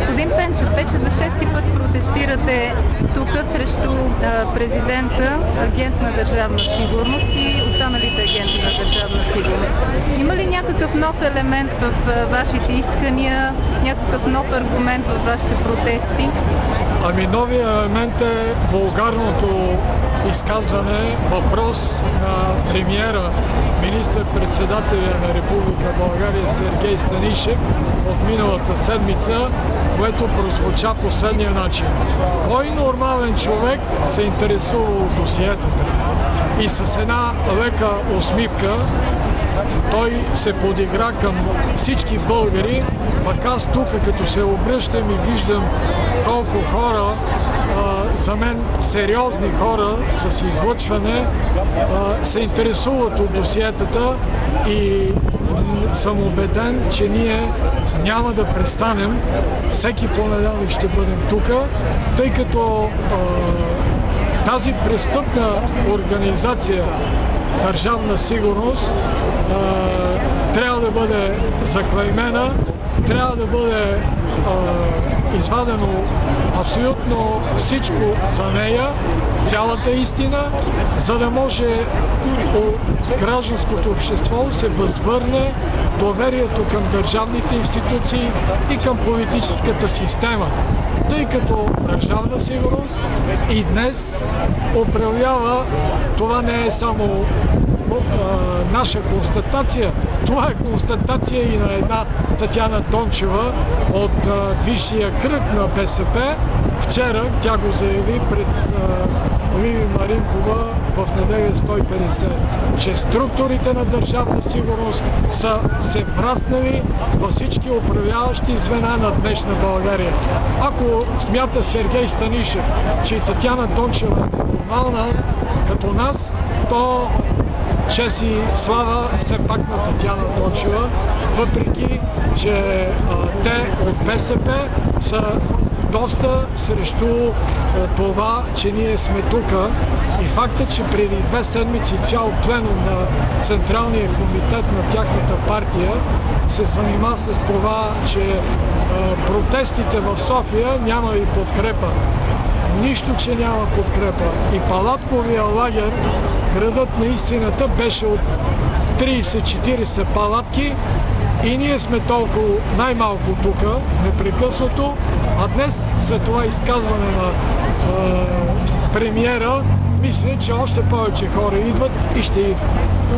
Господин Пенчев, вече за шести път протестирате тук срещу президента, агент на Държавна сигурност и останалите агенти на Държавна сигурност. Има ли някакъв нов елемент в вашите искания, някакъв нов аргумент в вашите протести? Ами новия елемент е вулгарното изказване, въпрос на премиера, министър-председателя на Република България Сергей Станишев от миналата седмица, което прозвуча последния начин. Кой нормален човек се интересува от досиетата? И с една лека усмивка той се подигра към всички българи, пък аз тук, като се обръщам и виждам колко хора, за мен сериозни хора с излъчване, се интересуват от досиетата и съм убеден, че ние няма да престанем. Всеки понеделник ще бъдем тук, тъй като тази престъпна организация Държавна сигурност трябва да бъде заклеймена, трябва да бъде извадено абсолютно всичко за нея, цялата истина, за да може гражданското общество се възвърне доверието към държавните институции и към политическата система. Тъй като Държавна сигурност и днес управлява, това не е само наша констатация, това е констатация и на една Татяна Дончева от висшия кръг на БСП. Вчера тя го заяви пред Лили Маринкова в Неделя 150, че структурите на Държавна сигурност са се враснали във всички управляващи звена на днешна България. Ако смята Сергей Станишев, че Татяна Дончева е нормална като нас, то чест и слава все пак на Татяна Дончева, въпреки че те от БСП са доста срещу това, че ние сме тук, и факта, че преди 2 седмици цял пленум на Централния комитет на тяхната партия се занима с това, че протестите в София няма и подкрепа. Нищо, че няма подкрепа. И палатковия лагер, градът на истината, беше от 30-40 палатки и ние сме толкова най-малко тук, непрекъснато, а днес след това изказване на премиера, мисля, че още повече хора идват и ще идват.